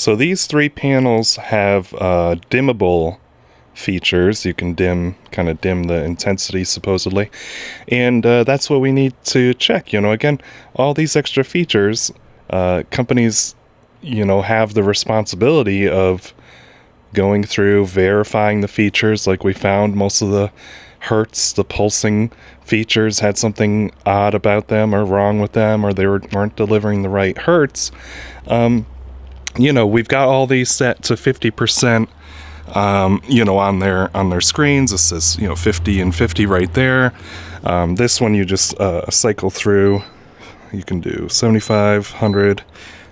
So these 3 panels have dimmable features. You can kind of dim the intensity supposedly, and that's what we need to check. Again, all these extra features, companies have the responsibility of going through verifying the features. Like we found most of the hertz, the pulsing features had something odd about them or wrong with them, or they weren't delivering the right hertz. We've got all these set to 50%, on their screens. This is 50 and 50 right there. This one you just cycle through. You can do 75, 100,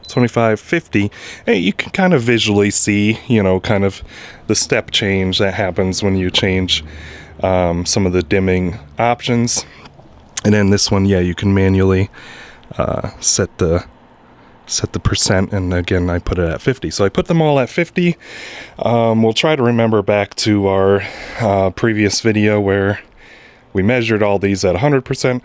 25, 50. Hey, you can kind of visually see, kind of the step change that happens when you change some of the dimming options. And then this one, you can manually set the percent, and again I put it at 50. So I put them all at 50. We'll try to remember back to our previous video where we measured all these at 100%.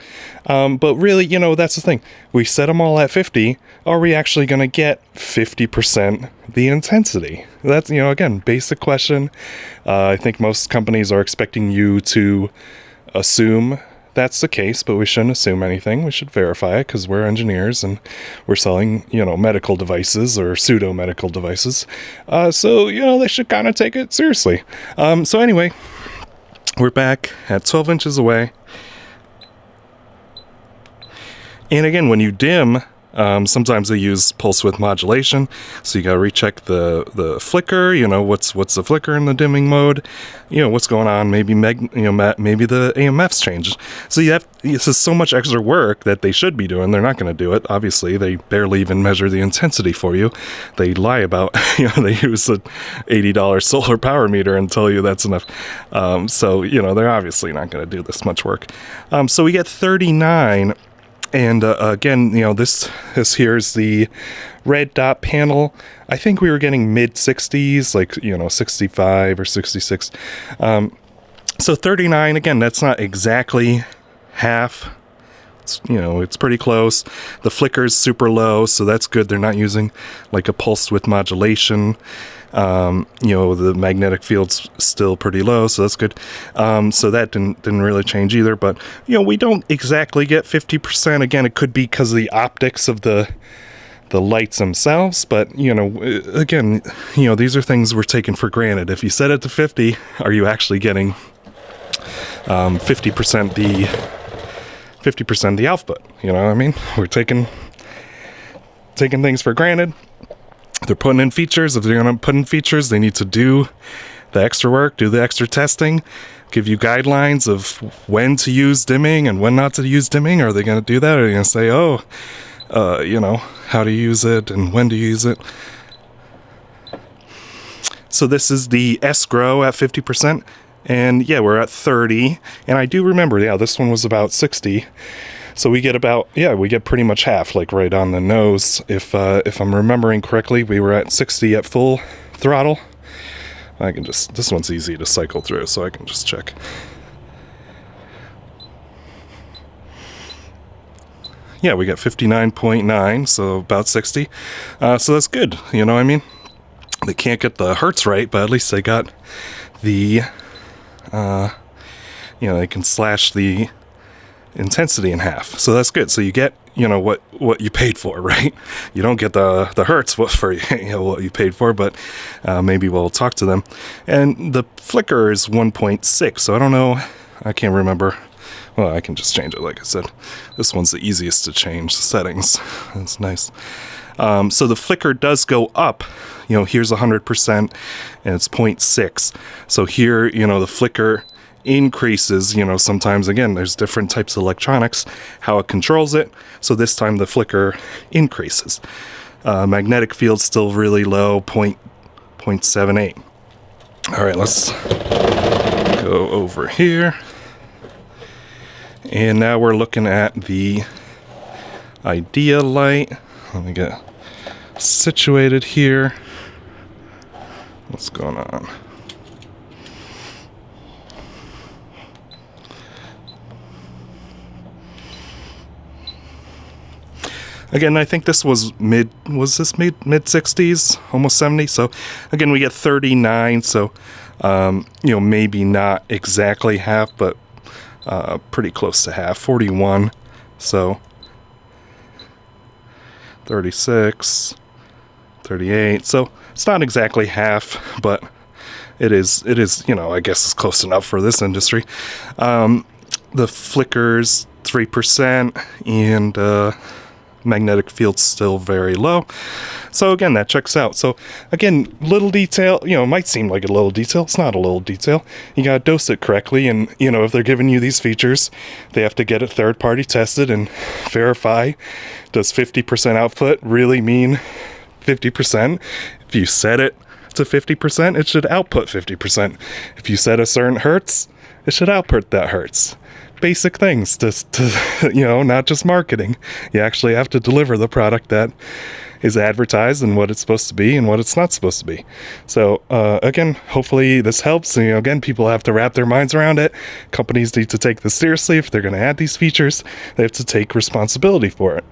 But really, that's the thing. We set them all at 50. Are we actually going to get 50% the intensity? That's, again, basic question. I think most companies are expecting you to assume that's the case, but we shouldn't assume anything. We should verify it because we're engineers and we're selling, medical devices or pseudo-medical devices. So, they should kind of take it seriously. So anyway, we're back at 12 inches away. And again, when you dim, sometimes they use pulse width modulation, so you gotta recheck the flicker. What's the flicker in the dimming mode? What's going on? Maybe maybe the AMF's changed. So this is so much extra work that they should be doing. They're not going to do it. Obviously, they barely even measure the intensity for you. They lie about they use a $80 solar power meter and tell you that's enough. So they're obviously not going to do this much work. So we get 39. And again, this here's the red dot panel. I think we were getting mid 60s, like 65 or 66. So 39, again, that's not exactly half. It's pretty close. The flicker's super low, so that's good. They're not using like a pulse width modulation. The magnetic field's still pretty low, so that's good. So that didn't really change either. But we don't exactly get 50%. Again, it could be because of the optics of the lights themselves. But again, these are things we're taking for granted. If you set it to 50, are you actually getting 50% the output? We're taking things for granted. They're putting in features. If they're going to put in features, they need to do the extra work, do the extra testing, give you guidelines of when to use dimming and when not to use dimming. Are they going to do that? Or are they going to say, how to use it and when to use it? So this is the S-Grow at 50%. And we're at 30. And I do remember, this one was about 60. So we get pretty much half, like right on the nose. If I'm remembering correctly, we were at 60 at full throttle. This one's easy to cycle through, so I can just check. We got 59.9, so about 60. So that's good, They can't get the hertz right, but at least they got the, they can slash the intensity in half, so that's good. So you get what you paid for, right? You don't get the hertz for what you paid for, but maybe we'll talk to them. And the flicker is 1.6, so I don't know, I can't remember. Well, I can just change it, like I said. This one's the easiest to change the settings. That's nice. So the flicker does go up. Here's 100% and it's 0.6. So here, the flicker increases. Sometimes, again, there's different types of electronics, how it controls it. So this time the flicker increases. Magnetic field's still really low, 0.78. All right, let's go over here. And now we're looking at the idea light. Let me get situated here. What's going on? Again, I think this was mid 60s, almost 70. So again, we get 39. So, maybe not exactly half, but pretty close to half, 41. So 36, 38. So it's not exactly half, but it is, I guess it's close enough for this industry. The flicker's 3%, and magnetic field's still very low. So again, that checks out. So again, little detail, might seem like a little detail. It's not a little detail. You gotta dose it correctly, and if they're giving you these features, they have to get it third party tested and verify. Does 50% output really mean 50%? If you set it to 50%, it should output 50%. If you set a certain hertz, it should output that hertz. Basic things to not just marketing. You actually have to deliver the product that is advertised and what it's supposed to be and what it's not supposed to be. So again, hopefully this helps. Again, people have to wrap their minds around it. Companies need to take this seriously. If they're going to add these features, they have to take responsibility for it.